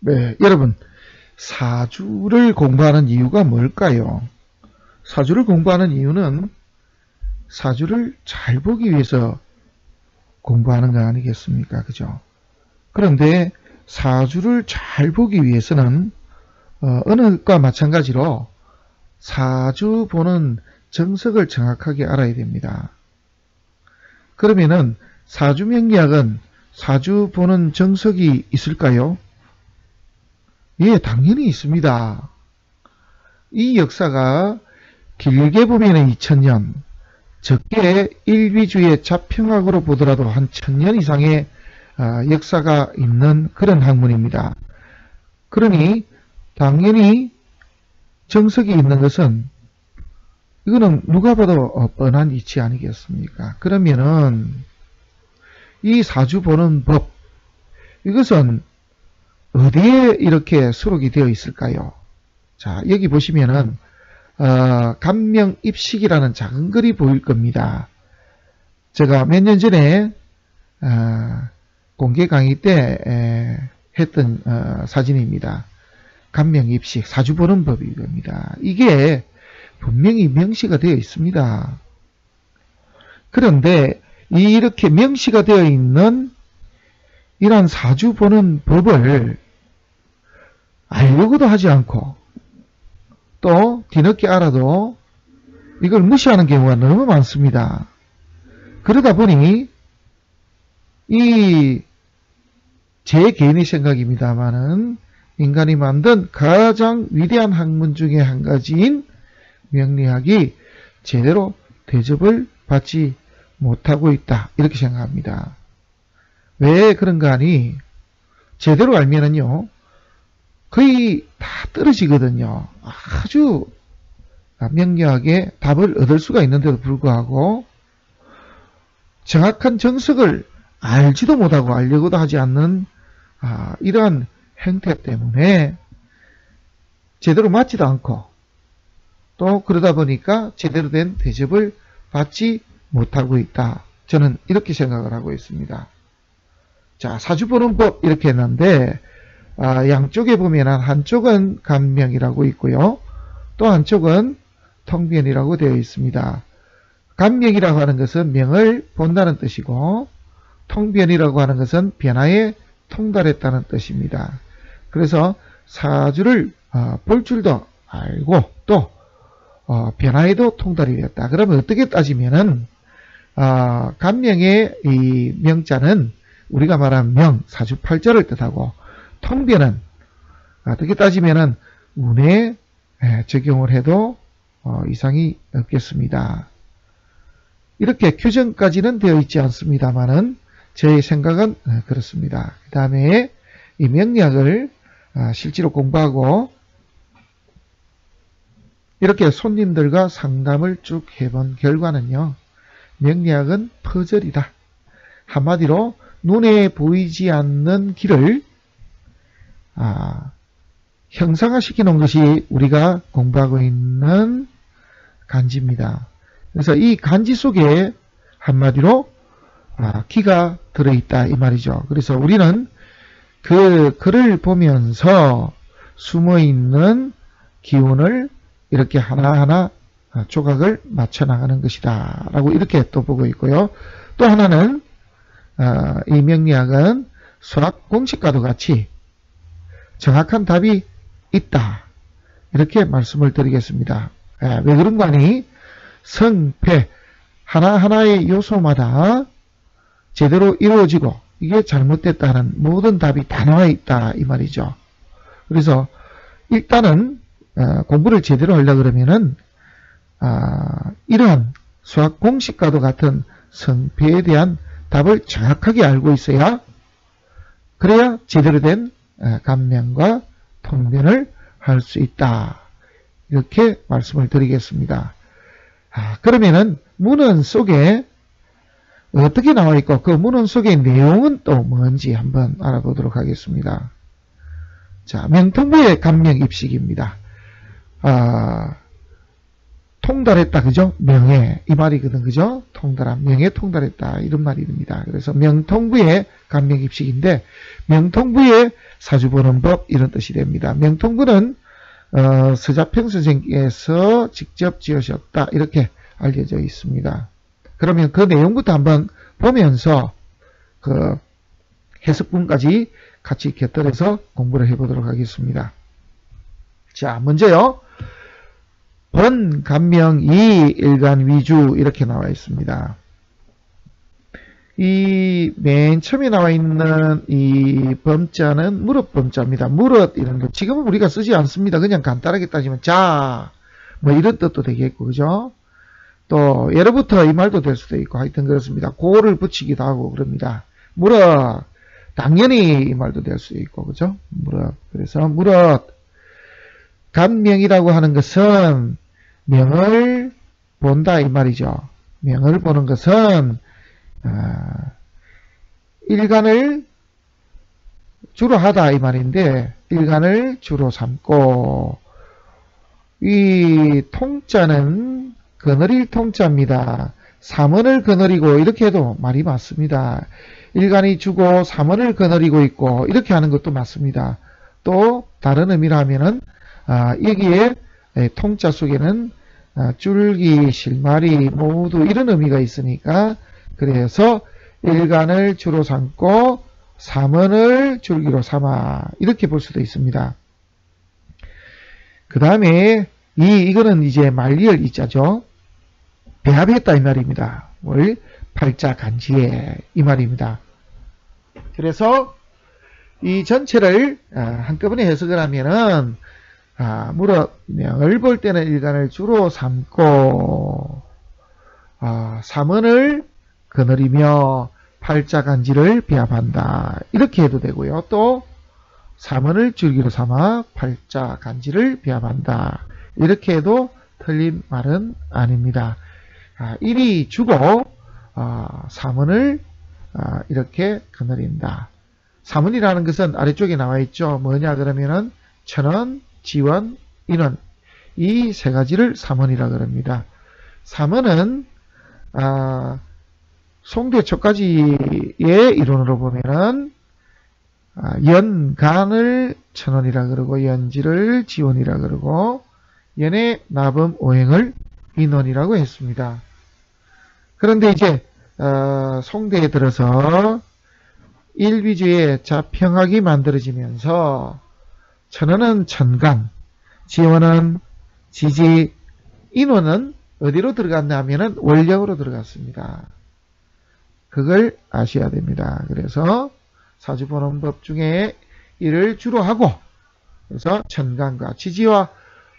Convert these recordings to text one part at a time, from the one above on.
네, 여러분, 사주를 공부하는 이유가 뭘까요? 사주를 공부하는 이유는 사주를 잘 보기 위해서 공부하는 거 아니겠습니까? 그죠? 그런데 사주를 잘 보기 위해서는 어느 것과 마찬가지로 사주 보는 정석을 정확하게 알아야 됩니다. 그러면은 사주명리학은 사주 보는 정석이 있을까요? 예, 당연히 있습니다. 이 역사가 길게 보면 2000년, 적게 일비주의 자평학으로 보더라도 한 1000년 이상의 역사가 있는 그런 학문입니다. 그러니 당연히 정석이 있는 것은 이거는 누가 봐도 뻔한 이치 아니겠습니까? 그러면은 이 사주 보는 법, 이것은 어디에 이렇게 수록이 되어 있을까요? 자, 여기 보시면은 감명입식이라는 작은 글이 보일 겁니다. 제가 몇 년 전에 공개 강의 때 했던 사진입니다. 감명입식, 사주 보는 법이 겁니다. 이게 분명히 명시가 되어 있습니다. 그런데 이렇게 명시가 되어 있는 이러한 사주 보는 법을 알려고도 하지 않고 또 뒤늦게 알아도 이걸 무시하는 경우가 너무 많습니다. 그러다 보니 이 제 개인의 생각입니다만은 인간이 만든 가장 위대한 학문 중에 한 가지인 명리학이 제대로 대접을 받지 못하고 있다, 이렇게 생각합니다. 왜 그런가 하니 제대로 알면은요 거의 다 떨어지거든요. 아주 명료하게 답을 얻을 수가 있는데도 불구하고 정확한 정석을 알지도 못하고 알려고도 하지 않는 이러한 행태 때문에 제대로 맞지도 않고 또 그러다 보니까 제대로 된 대접을 받지 못하고 있다. 저는 이렇게 생각을 하고 있습니다. 자, 사주 보는 법 이렇게 했는데 양쪽에 보면 한쪽은 감명이라고 있고요. 또 한쪽은 통변이라고 되어 있습니다. 감명이라고 하는 것은 명을 본다는 뜻이고 통변이라고 하는 것은 변화에 통달했다는 뜻입니다. 그래서 사주를 볼 줄도 알고 또 변화에도 통달이 되었다. 그러면 어떻게 따지면은 감명의 이 명자는 우리가 말하는 명, 사주팔자를 뜻하고 통변은 어떻게 따지면은 운에 적용을 해도 이상이 없겠습니다. 이렇게 규정까지는 되어 있지 않습니다만은 제 생각은 그렇습니다. 그 다음에 이 명리학을 실제로 공부하고 이렇게 손님들과 상담을 쭉 해본 결과는요, 명리학은 퍼즐이다. 한마디로 눈에 보이지 않는 길을 형상화시켜 놓은 것이 우리가 공부하고 있는 간지입니다. 그래서 이 간지 속에 한마디로 기가 들어있다 이 말이죠. 그래서 우리는 그 글을 보면서 숨어있는 기운을 이렇게 하나하나 조각을 맞춰 나가는 것이다 라고 이렇게 또 보고 있고요. 또 하나는 이 명리학은 수학 공식과도 같이 정확한 답이 있다 이렇게 말씀을 드리겠습니다. 왜 그런가 하니 성패 하나하나의 요소마다 제대로 이루어지고 이게 잘못됐다는 모든 답이 다 나와 있다 이 말이죠. 그래서 일단은 공부를 제대로 하려고 그러면은 이러한 수학 공식과도 같은 성패에 대한 답을 정확하게 알고 있어야 그래야 제대로 된 감명과 통변을 할 수 있다 이렇게 말씀을 드리겠습니다. 그러면은 문헌 속에 어떻게 나와 있고 그 문헌 속의 내용은 또 뭔지 한번 알아보도록 하겠습니다. 자, 명통부의 감명입식입니다. 통달했다, 그죠? 명예, 이 말이거든, 그죠? 통달한, 명예 통달했다, 이런 말입니다. 그래서 명통부의 간명입식인데, 명통부의 사주보는법, 이런 뜻이 됩니다. 명통부는, 서자평 선생께서 직접 지으셨다, 이렇게 알려져 있습니다. 그러면 그 내용부터 한번 보면서, 그 해석문까지 같이 곁들여서 공부를 해보도록 하겠습니다. 자, 먼저요. 번, 간명, 이, 일간, 위주 이렇게 나와 있습니다. 이 맨 처음에 나와 있는 이 범자는 무릇 범자입니다. 무릇 이런 거 지금은 우리가 쓰지 않습니다. 그냥 간단하게 따지면 자, 뭐 이런 뜻도 되겠고, 그죠? 또 예로부터 이 말도 될 수도 있고 하여튼 그렇습니다. 고를 붙이기도 하고 그럽니다. 무릇, 당연히 이 말도 될 수 있고, 그죠? 무릇. 그래서 무릇, 간명이라고 하는 것은 명을 본다 이 말이죠. 명을 보는 것은 일간을 주로 하다 이 말인데, 일간을 주로 삼고, 이 통자는 거느릴 통자입니다. 삼원을 거느리고 이렇게 해도 말이 맞습니다. 일간이 주고 삼원을 거느리고 있고 이렇게 하는 것도 맞습니다. 또 다른 의미로 하면은 여기에 통자 속에는 줄기, 실마리 모두 이런 의미가 있으니까, 그래서 일간을 주로 삼고 삼원을 줄기로 삼아 이렇게 볼 수도 있습니다. 그 다음에 이거는 이제 말리을 이자죠. 배합했다 이 말입니다. 뭘 팔자 간지에 이 말입니다. 그래서 이 전체를 한꺼번에 해석을 하면은 무릇 명을 볼 때는 일간을 주로 삼고 삼원을 거느리며 팔자간지를 배합한다 이렇게 해도 되고요. 또 삼원을 줄기로 삼아 팔자간지를 배합한다 이렇게 해도 틀린 말은 아닙니다. 일이 주고 삼원을 이렇게 거느린다. 삼원이라는 것은 아래쪽에 나와 있죠. 뭐냐 그러면은 천원, 지원, 인원 이 세 가지를 삼원이라 그럽니다. 삼원은 송대 척가지의 이론으로 보면은 연간을 천원이라 그러고 연지를 지원이라 그러고 연의 나범 오행을 인원이라고 했습니다. 그런데 이제 송대에 들어서 일비주의 자평학이 만들어지면서 천원은 천간, 지원은 지지, 인원은 어디로 들어갔냐 하면은 원령으로 들어갔습니다. 그걸 아셔야 됩니다. 그래서 사주보는법 중에 이를 주로 하고, 그래서 천간과 지지와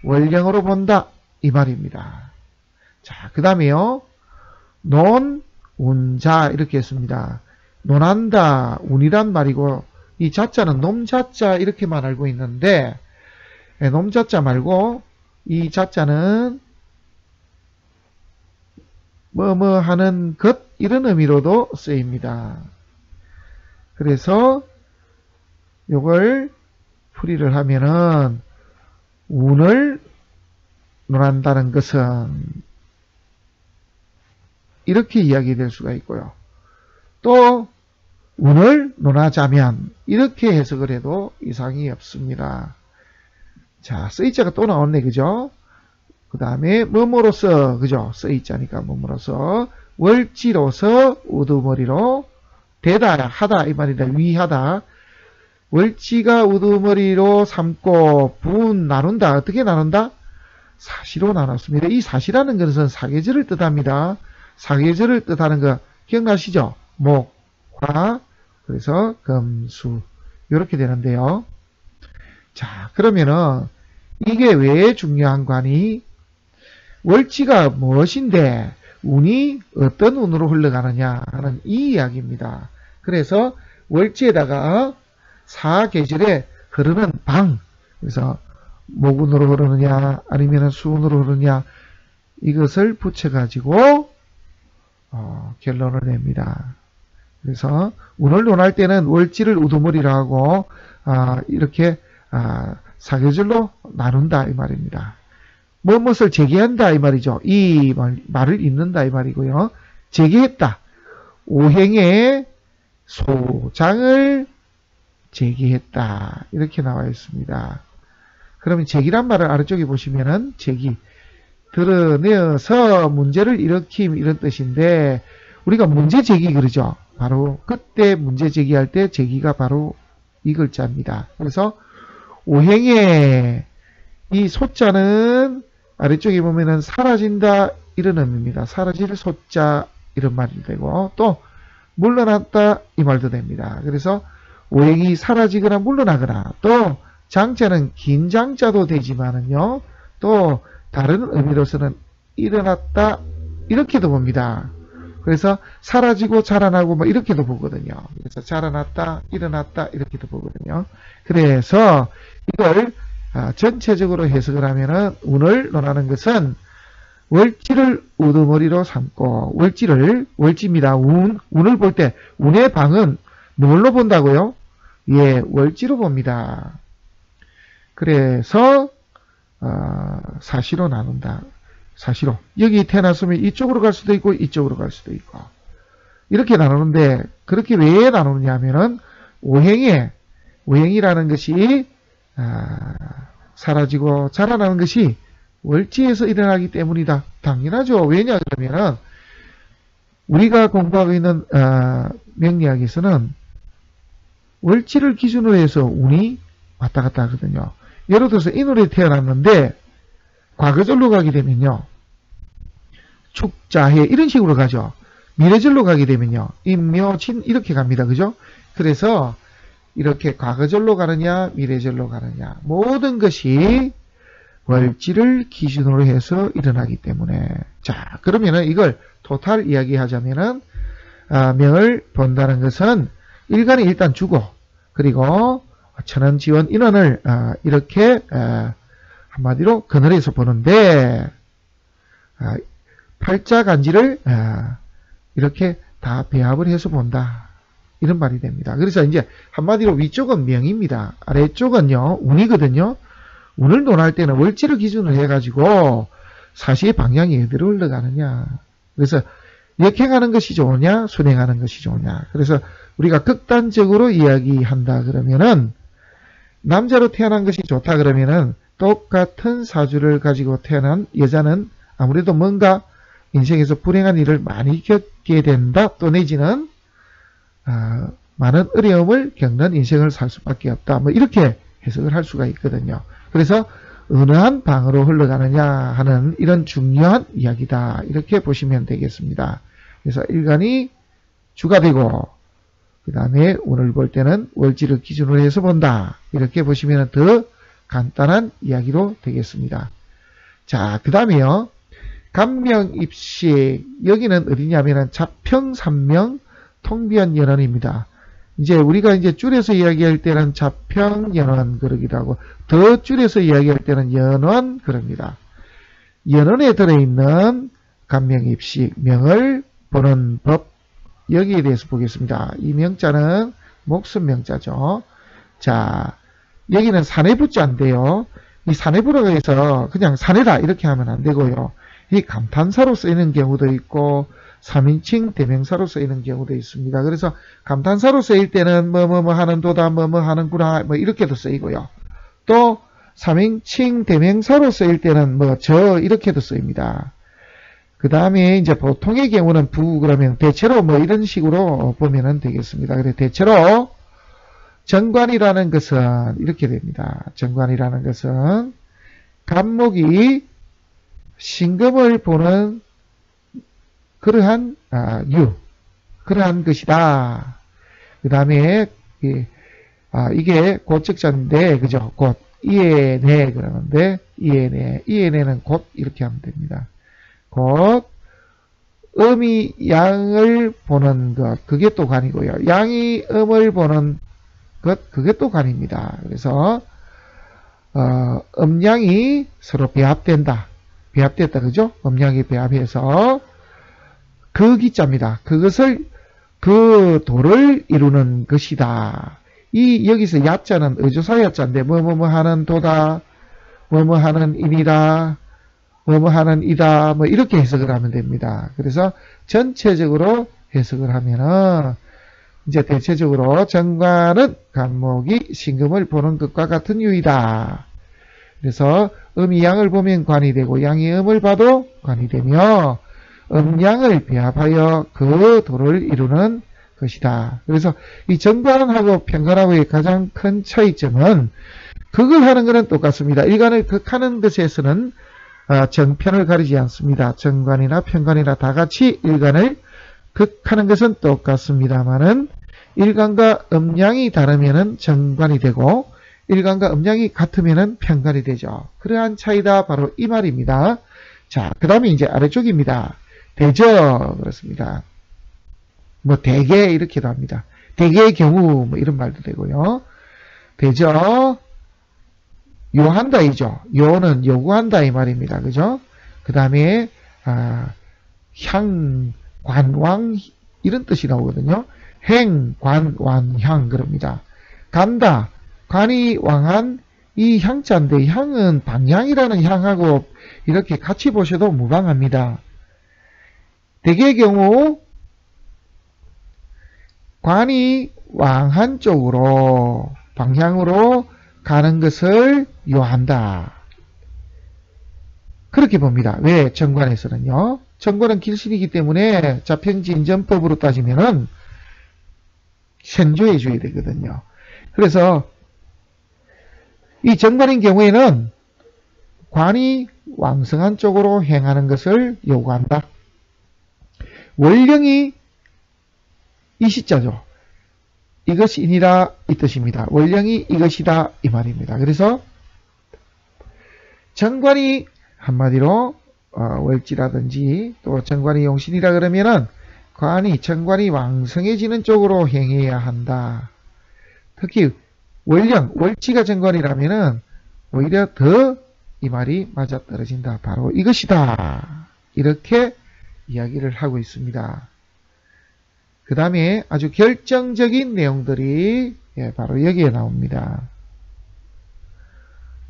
원령으로 본다 이 말입니다. 자, 그 다음에요. 논, 운자 이렇게 했습니다. 논한다, 운이란 말이고 이 자자는 놈자자 이렇게만 알고 있는데 놈자자 말고 이 자자는 뭐뭐 하는 것 이런 의미로도 쓰입니다. 그래서 요걸 풀이를 하면은 운을 논한다는 것은 이렇게 이야기될 수가 있고요. 또 운을 논하자면 이렇게 해석을 해도 이상이 없습니다. 자, 쓰이자가 또 나왔네, 그죠? 그 다음에 뭐뭐로서, 그죠? 쓰이자니까 뭐뭐로서, 월지로서 우두머리로 대다, 하다 이 말이다. 위하다. 월지가 우두머리로 삼고 분 나눈다. 어떻게 나눈다? 사시로 나눴습니다. 이 사시라는 것은 사계절을 뜻합니다. 사계절을 뜻하는 거 기억나시죠? 목, 화, 그래서 금수 이렇게 되는데요. 자, 그러면은 이게 왜 중요한 관이? 월지가 무엇인데 운이 어떤 운으로 흘러가느냐 하는 이 이야기입니다. 그래서 월지에다가 사계절에 흐르는 방, 그래서 목운으로 흐르느냐 아니면 수운으로 흐르느냐 이것을 붙여가지고 결론을 냅니다. 그래서 운을 논할 때는 월지를 우두머리라 하고 이렇게 사계절로 나눈다 이 말입니다. 무엇을 제기한다 이 말이죠. 이 말을 잇는다 이 말이고요. 제기했다. 오행의 소장을 제기했다. 이렇게 나와 있습니다. 그러면 제기란 말을 아래쪽에 보시면은 제기, 드러내어서 문제를 일으킴 이런 뜻인데 우리가 문제 제기 그러죠. 바로 그때 문제 제기할 때 제기가 바로 이 글자입니다. 그래서 오행의 이 소자는 아래쪽에 보면은 사라진다 이런 의미입니다. 사라질 소자 이런 말이 되고 또 물러났다 이 말도 됩니다. 그래서 오행이 사라지거나 물러나거나 또 장자는 긴 장자도 되지만은요 또 다른 의미로서는 일어났다 이렇게도 봅니다. 그래서 사라지고 자라나고 뭐 이렇게도 보거든요. 그래서 자라났다 일어났다 이렇게도 보거든요. 그래서 이걸 전체적으로 해석을 하면은 운을 논하는 것은 월지를 우두머리로 삼고 월지입니다. 운을 볼 때 운의 방은 뭘로 본다고요? 예, 월지로 봅니다. 그래서 사시로 나눈다. 사시로. 여기 태어났으면 이쪽으로 갈 수도 있고 이쪽으로 갈 수도 있고 이렇게 나누는데 그렇게 왜 나누느냐 하면은 오행이라는 것이 사라지고 자라나는 것이 월지에서 일어나기 때문이다. 당연하죠. 왜냐 그러면은 우리가 공부하고 있는 명리학에서는 월지를 기준으로 해서 운이 왔다 갔다 하거든요. 예를 들어서 인월에 태어났는데 과거절로 가게 되면요. 축자해 이런 식으로 가죠. 미래절로 가게 되면요. 임묘진 이렇게 갑니다. 그죠? 그래서 이렇게 과거절로 가느냐 미래절로 가느냐 모든 것이 월지를 기준으로 해서 일어나기 때문에 자 그러면은 이걸 토탈 이야기하자면은 명을 본다는 것은 일간이 일단 주고 그리고 천원지원 인원을 이렇게 한마디로 그늘에서 보는데 팔자간지를 이렇게 다 배합을 해서 본다. 이런 말이 됩니다. 그래서 이제 한마디로 위쪽은 명입니다. 아래쪽은요 운이거든요. 운을 논할 때는 월지를 기준으로 해가지고 사시의 방향이 어디로 흘러가느냐. 그래서 역행하는 것이 좋으냐 순행하는 것이 좋으냐. 그래서 우리가 극단적으로 이야기한다 그러면은 남자로 태어난 것이 좋다 그러면은 똑같은 사주를 가지고 태어난 여자는 아무래도 뭔가 인생에서 불행한 일을 많이 겪게 된다. 또 내지는 많은 어려움을 겪는 인생을 살 수밖에 없다. 뭐 이렇게 해석을 할 수가 있거든요. 그래서 어느 한 방으로 흘러가느냐 하는 이런 중요한 이야기다. 이렇게 보시면 되겠습니다. 그래서 일간이 주가 되고 그 다음에 운을 볼 때는 월지를 기준으로 해서 본다. 이렇게 보시면 더 간단한 이야기로 되겠습니다. 자, 그 다음에요. 간명입식 여기는 어디냐면은 자평삼명 통변연원입니다. 이제 우리가 이제 줄여서 이야기할 때는 자평연원 그러기도 하고 더 줄여서 이야기할 때는 연원 그럽니다. 연원에 들어있는 간명입식 명을 보는 법 여기에 대해서 보겠습니다. 이 명자는 목숨 명자죠. 자, 여기는 사내부자인데요. 이 사내부라고 해서 그냥 사내다 이렇게 하면 안 되고요. 이 감탄사로 쓰이는 경우도 있고 3인칭 대명사로 쓰이는 경우도 있습니다. 그래서 감탄사로 쓰일 때는 뭐뭐뭐 하는 도다 뭐뭐 하는구나 뭐 이렇게도 쓰이고요. 또 3인칭 대명사로 쓰일 때는 뭐 저 이렇게도 쓰입니다. 그 다음에 이제 보통의 경우는 부 그러면 대체로 뭐 이런 식으로 보면은 되겠습니다. 그래 대체로 정관이라는 것은 이렇게 됩니다. 정관이라는 것은 간목이 신금을 보는 그러한 그러한 것이다. 그 다음에 이게 곧적자인데 그죠? 곧 이에내 그러는데 이에내는 곧 이렇게 하면 됩니다. 곧 음이 양을 보는 것 그게 또 관이고요. 양이 음을 보는 것 그게 또 관입니다. 그래서 음양이 서로 배합된다. 배합됐다 그죠? 음양이 배합해서 그 기자입니다. 그것을 그 도를 이루는 것이다. 이 여기서 야자는 의조사 야자인데 뭐뭐뭐 하는 도다 뭐뭐 하는 인이다 뭐뭐 하는 이다 뭐 이렇게 해석을 하면 됩니다. 그래서 전체적으로 해석을 하면은 이제 대체적으로 정관은 간목이 신금을 보는 것과 같은 유이다. 그래서 음이 양을 보면 관이 되고 양이 음을 봐도 관이 되며 음양을 배합하여 그 도를 이루는 것이다. 그래서 이 정관하고 편관하고의 가장 큰 차이점은 극을 하는 것은 똑같습니다. 일관을 극하는 것에서는 정편을 가리지 않습니다. 정관이나 편관이나 다 같이 일관을 극하는 것은 똑같습니다만은 일관과 음양이 다르면은 정관이 되고 일관과 음양이 같으면은 편관이 되죠. 그러한 차이다 바로 이 말입니다. 자, 그 다음에 이제 아래쪽입니다. 대저 그렇습니다. 뭐 대개 이렇게도 합니다. 대개의 경우 뭐 이런 말도 되고요. 대저 요한다이죠. 요는 요구한다 이 말입니다. 그죠? 그 다음에 향, 관, 왕 이런 뜻이 나오거든요. 행, 관, 완, 향 그럽니다. 간다, 관이 왕한 이 향자인데 향은 방향이라는 향하고 이렇게 같이 보셔도 무방합니다. 대개의 경우 관이 왕한 쪽으로 방향으로 가는 것을 요한다. 그렇게 봅니다. 왜? 정관에서는요. 정관은 길신이기 때문에 자평진전법으로 따지면은 생조해 줘야 되거든요. 그래서 이 정관인 경우에는 관이 왕성한 쪽으로 행하는 것을 요구한다. 원령이 이 시자죠. 이것이니라 이 뜻입니다. 원령이 이것이다 이 말입니다. 그래서 정관이 한마디로 월지라든지 또 정관이 용신이라 그러면은 정관이 왕성해지는 쪽으로 행해야 한다. 특히 월령, 월지가 정관이라면은 오히려 더 이 말이 맞아떨어진다. 바로 이것이다. 이렇게 이야기를 하고 있습니다. 그 다음에 아주 결정적인 내용들이 바로 여기에 나옵니다.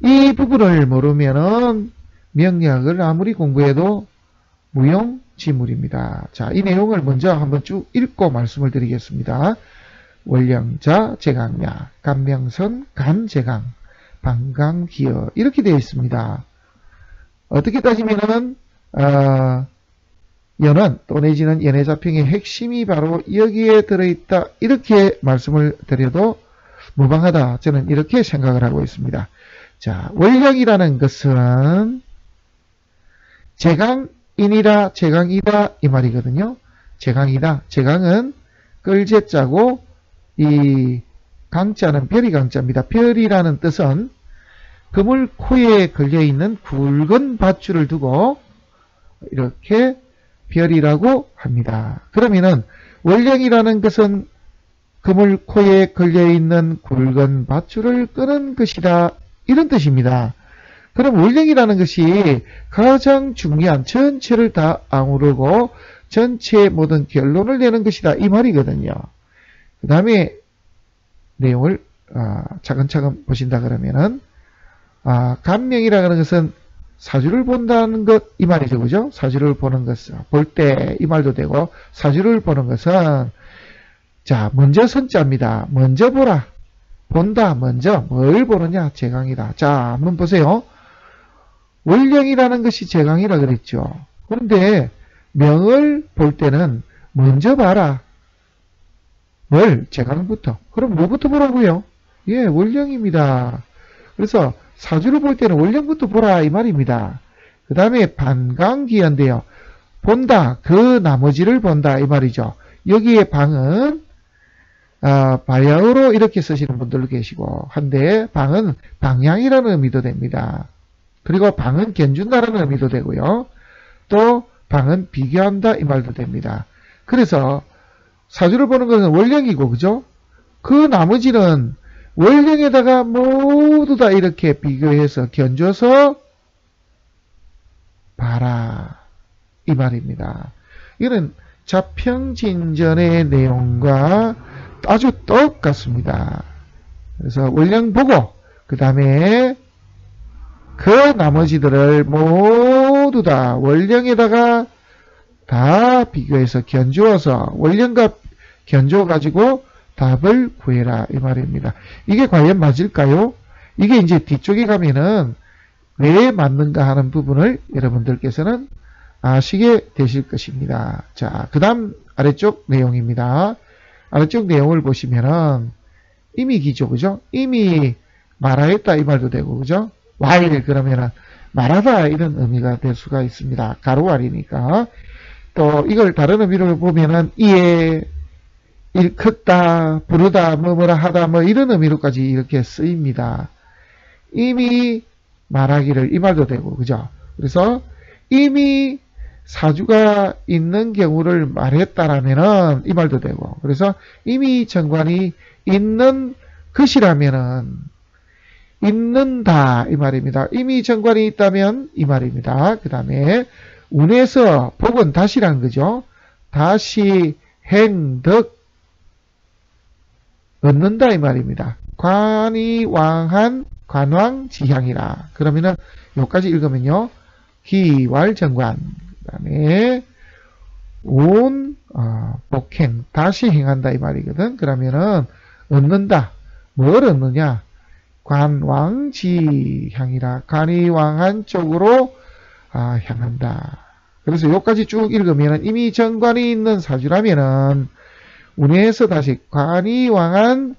이 부분을 모르면은 명리학을 아무리 공부해도 무용지물입니다. 자, 이 내용을 먼저 한번 쭉 읽고 말씀을 드리겠습니다. 월령자, 제강야, 간명선, 간제강, 방강기여 이렇게 되어 있습니다. 어떻게 따지면은 연원 또 내지는 연해자평의 핵심이 바로 여기에 들어있다 이렇게 말씀을 드려도 무방하다. 저는 이렇게 생각을 하고 있습니다. 자, 월령이라는 것은 제강이니라 제강이다 이 말이거든요. 제강이다. 제강은 끌제자고 이 강자는 별이 강자입니다. 별이라는 뜻은 그물 코에 걸려있는 굵은 밧줄을 두고 이렇게 별이라고 합니다. 그러면은 월령이라는 것은 그물 코에 걸려있는 굵은 밧줄을 끄는 것이다. 이런 뜻입니다. 그럼 월령이라는 것이 가장 중요한 전체를 다 아우르고 전체의 모든 결론을 내는 것이다. 이 말이거든요. 그 다음에 내용을 차근차근 보신다 그러면은 간명이라 하는 것은 사주를 본다는 것 이 말이죠. 그죠? 사주를 보는 것은 볼 때 이 말도 되고 사주를 보는 것은 자 먼저 선자입니다. 먼저 보라. 본다. 먼저 뭘 보느냐? 제강이다. 자 한번 보세요. 월령이라는 것이 제강이라 그랬죠. 그런데 명을 볼 때는 먼저 봐라. 뭘? 제강부터. 그럼 뭐부터 보라고요? 예, 월령입니다. 그래서 사주를 볼 때는 월령부터 보라 이 말입니다. 그 다음에 반강기연데요. 본다. 그 나머지를 본다 이 말이죠. 여기에 방은 발야어로 이렇게 쓰시는 분들도 계시고 한데 방은 방향이라는 의미도 됩니다. 그리고 방은 견준다라는 의미도 되고요. 또 방은 비교한다 이 말도 됩니다. 그래서 사주를 보는 것은 월령이고 그죠? 그 나머지는 월령에다가 모두 다 이렇게 비교해서 견줘서 봐라 이 말입니다. 이거는 자평진전의 내용과 아주 똑같습니다. 그래서 월령 보고 그 다음에 그 나머지들을 모두 모두 다 원령에다가 다 비교해서 견주어서 원령과 견주어 가지고 답을 구해라 이 말입니다. 이게 과연 맞을까요? 이게 이제 뒤쪽에 가면은 왜 맞는가 하는 부분을 여러분들께서는 아시게 되실 것입니다. 자, 그 다음 아래쪽 내용입니다. 아래쪽 내용을 보시면은 이미 기죠, 그죠? 이미 말하였다 이 말도 되고, 그죠? while 그러면은 말하다 이런 의미가 될 수가 있습니다. 가로알이니까. 또 이걸 다른 의미로 보면은 이에 일컫다, 부르다, 뭐뭐라 하다, 뭐 이런 의미로까지 이렇게 쓰입니다. 이미 말하기를 이 말도 되고, 그죠? 그래서 이미 사주가 있는 경우를 말했다라면은 이 말도 되고, 그래서 이미 정관이 있는 것이라면은 있는다 이 말입니다. 이미 정관이 있다면 이 말입니다. 그 다음에 운에서 복은 다시라는 거죠. 다시 행덕 얻는다 이 말입니다. 관이 왕한 관왕지향이라. 그러면은 여기까지 읽으면요. 기왈정관 그 다음에 운 복행 다시 행한다 이 말이거든. 그러면은 얻는다. 뭘 얻느냐? 관왕지향이라. 관이 왕한 쪽으로 향한다. 그래서 여기까지 쭉 읽으면 이미 정관이 있는 사주라면은 운에서 다시 관이 왕한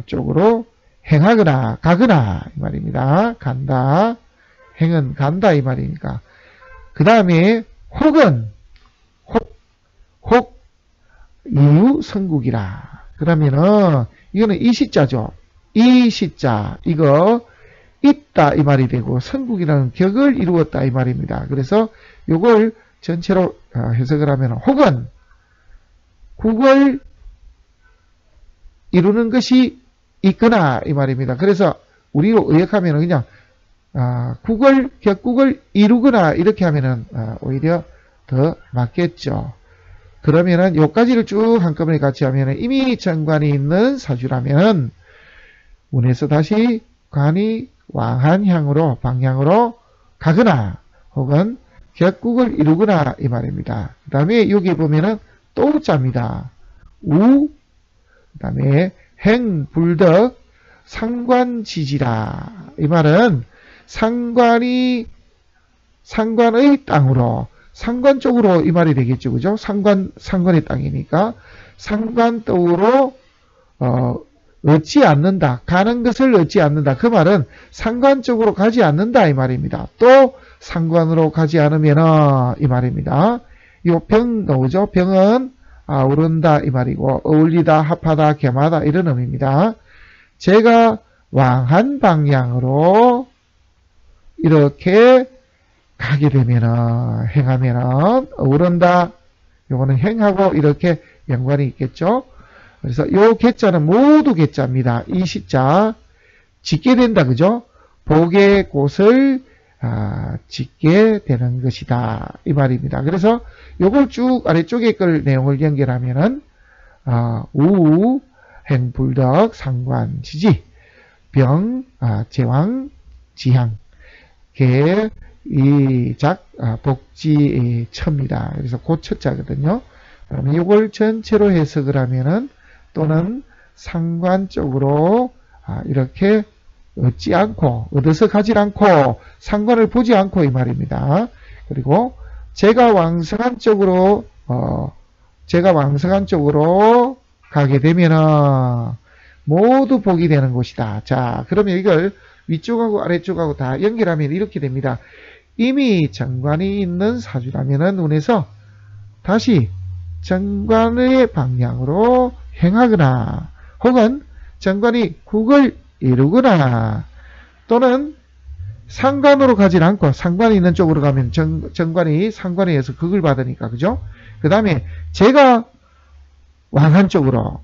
쪽으로 행하거나 가거나 이 말입니다. 간다. 행은 간다 이 말이니까. 그 다음에 혹은 혹 이유 성국이라. 그러면은 이거는 이 시자죠. 이 시자 이거 있다 이 말이 되고 성국이라는 격을 이루었다 이 말입니다. 그래서 요걸 전체로 해석을 하면 혹은 국을 이루는 것이 있거나 이 말입니다. 그래서 우리로 의역하면 그냥 격국을 이루거나 이렇게 하면은 오히려 더 맞겠죠. 그러면은 요까지를 쭉 한꺼번에 같이 하면은 이미 정관이 있는 사주라면은 운에서 다시 관이 왕한 향으로 방향으로 가거나 혹은 격국을 이루거나 이 말입니다. 그 다음에 여기 보면은 또 자입니다. 우, 그 다음에 행, 불덕, 상관지지라. 이 말은 상관의 땅으로, 상관 쪽으로 이 말이 되겠죠. 그죠? 상관의 땅이니까 상관 쪽으로 얻지 않는다. 가는 것을 얻지 않는다. 그 말은 상관 쪽으로 가지 않는다 이 말입니다. 또 상관으로 가지 않으면 이 말입니다. 요 병 나오죠. 병은 오른다 이 말이고 어울리다, 합하다, 겸하다 이런 의미입니다. 제가 왕한 방향으로 이렇게 가게 되면은 행하면은 어우른다. 요거는 행하고 이렇게 연관이 있겠죠. 그래서 요 개자는 모두 개자입니다. 이 시자 짓게 된다. 그죠? 복의 곳을 짓게 되는 것이다. 이 말입니다. 그래서 요걸 쭉 아래쪽에 걸 내용을 연결하면은 우, 행, 불덕, 상관, 지지, 병, 제왕, 지향, 개, 이작, 복지, 처입니다. 그래서 고처자거든요. 그러면 이걸 전체로 해석을 하면은 또는 상관 쪽으로 이렇게 얻어서 가지 않고 상관을 보지 않고 이 말입니다. 그리고 제가 왕성한 쪽으로 가게 되면은 모두 복이 되는 곳이다. 자, 그러면 이걸 위쪽하고 아래쪽하고 다 연결하면 이렇게 됩니다. 이미 정관이 있는 사주라면은 운에서 다시 정관의 방향으로 행하거나 혹은 정관이 국을 이루거나 또는 상관으로 가지 않고 상관이 있는 쪽으로 가면 정관이 상관에 의해서 극을 받으니까 그죠? 그 다음에 제가 왕한 쪽으로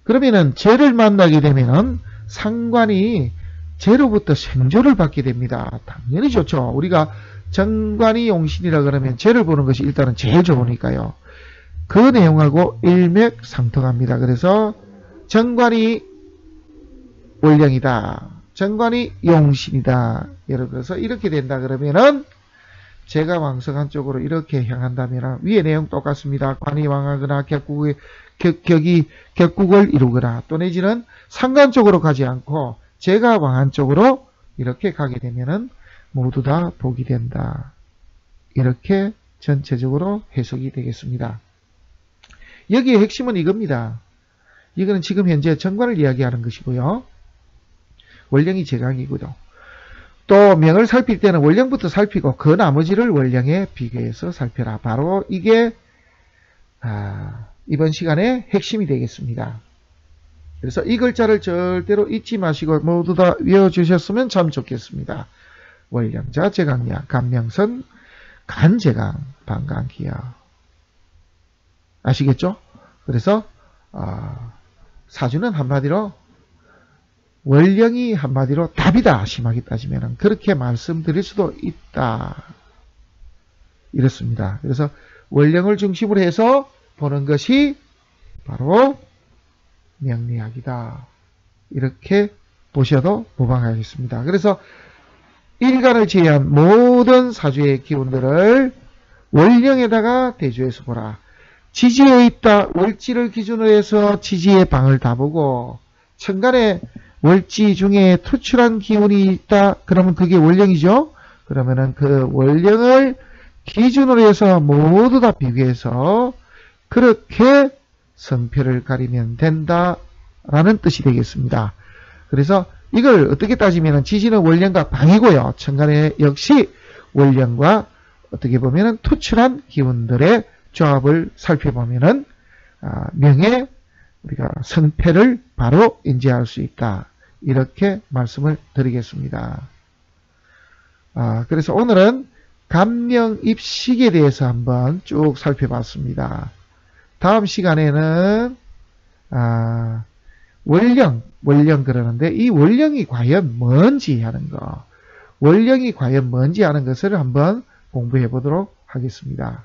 그러면은 재를 만나게 되면은 상관이 재로부터 생조를 받게 됩니다. 당연히 좋죠. 우리가 정관이 용신이라 그러면 재를 보는 것이 일단은 제일 좋으니까요. 그 내용하고 일맥상통합니다. 그래서 정관이 월령이다. 정관이 용신이다. 예를 들어서 이렇게 된다 그러면은 재가 왕성한 쪽으로 이렇게 향한다면 위의 내용 똑같습니다. 관이 왕하거나 격국을 이루거나 또 내지는 상관 쪽으로 가지 않고 재가 왕한 쪽으로 이렇게 가게 되면은 모두 다 복이 된다. 이렇게 전체적으로 해석이 되겠습니다. 여기의 핵심은 이겁니다. 이거는 지금 현재 정관을 이야기하는 것이고요. 원령이 제강이고요. 또 명을 살필 때는 원령부터 살피고 그 나머지를 원령에 비교해서 살펴라. 바로 이게 이번 시간의 핵심이 되겠습니다. 그래서 이 글자를 절대로 잊지 마시고 모두 다 외워주셨으면 참 좋겠습니다. 원령자, 제강야, 간명선, 간제강, 반강기야. 아시겠죠? 그래서 사주는 한마디로 원령이 한마디로 답이다. 심하게 따지면 그렇게 말씀드릴 수도 있다. 이렇습니다. 그래서 원령을 중심으로 해서 보는 것이 바로 명리학이다. 이렇게 보셔도 무방하겠습니다. 그래서 일간을 제외한 모든 사주의 기운들을 원령에다가 대조해서 보라. 지지에 있다. 월지를 기준으로 해서 지지의 방을 다 보고 천간에 월지 중에 투출한 기운이 있다. 그러면 그게 원령이죠. 그러면은 그 원령을 기준으로 해서 모두 다 비교해서 그렇게 성패를 가리면 된다라는 뜻이 되겠습니다. 그래서 이걸 어떻게 따지면 지지는 원령과 방이고요. 천간에 역시 원령과 어떻게 보면 투출한 기운들의 조합을 살펴보면은 명예 우리가 성패를 바로 인지할 수 있다. 이렇게 말씀을 드리겠습니다. 그래서 오늘은 간명입식에 대해서 한번 쭉 살펴봤습니다. 다음 시간에는 원령 그러는데 이 원령이 과연 뭔지 하는 거, 원령이 과연 뭔지 하는 것을 한번 공부해 보도록 하겠습니다.